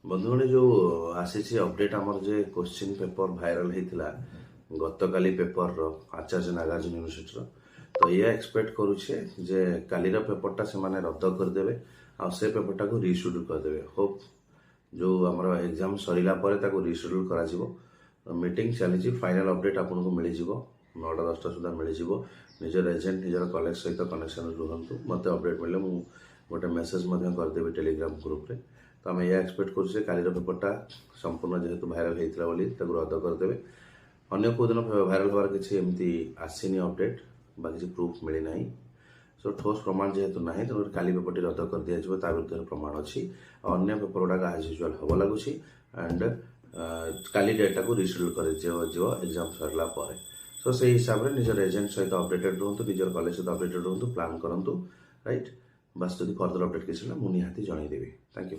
बंधुगण जो आसी अपडेट आमर जे क्वेश्चन पेपर भाइराल होता गतकाली पेपर आचार्य नागार्जुन यूनिवर्सिटी तो ये एक्सपेक्ट करुचे जे कालीर पेपरटा से माने रद्द करदे आ से पेपरटा को रिशेड्यूल करदे होप जो आमर एग्जाम सरिला परे ताको रिशेड्यूल करा जिवो मीटिंग चली फाइनल अपडेट आपको मिल जाव 9टा 10टा सुधा मिल जाव निजर एजेंट निजर कॉलेज सहित कनेक्शन रुहतु मत अपडेट मिले मुझे गोटे मेसेज करदेवी टेलीग्राम ग्रुप रे तो आम यह एक्सपेक्ट करुचे कालीर पेपरटा संपूर्ण जेहेतु भाइराल होता बोली रद्द करदे अन्य को दिन भाइराल हबार किसी एमती आसीनी अपडेट बा किसी प्रूफ मिलना सो ठोस प्रमाण जेहेतु ना तेणु काली पेपर टी रद्द कर दिया ता विरुद्ध प्रमाण अच्छी अन्य पेपर गुड़ाक आज यूजुआल हम लगुच एंड काली डेटा को रिशेड्यूल कर एग्जाम सरला सो से हिसाब से निजर एजेंट सहित अपडेटेड रुहतु निजर कॉलेज सहित अपडेटेड रुहतु प्लान करूँ राइट बस जब फर्दर अपडेट किसी मुझे निहाती जनईदेवी थैंक यू।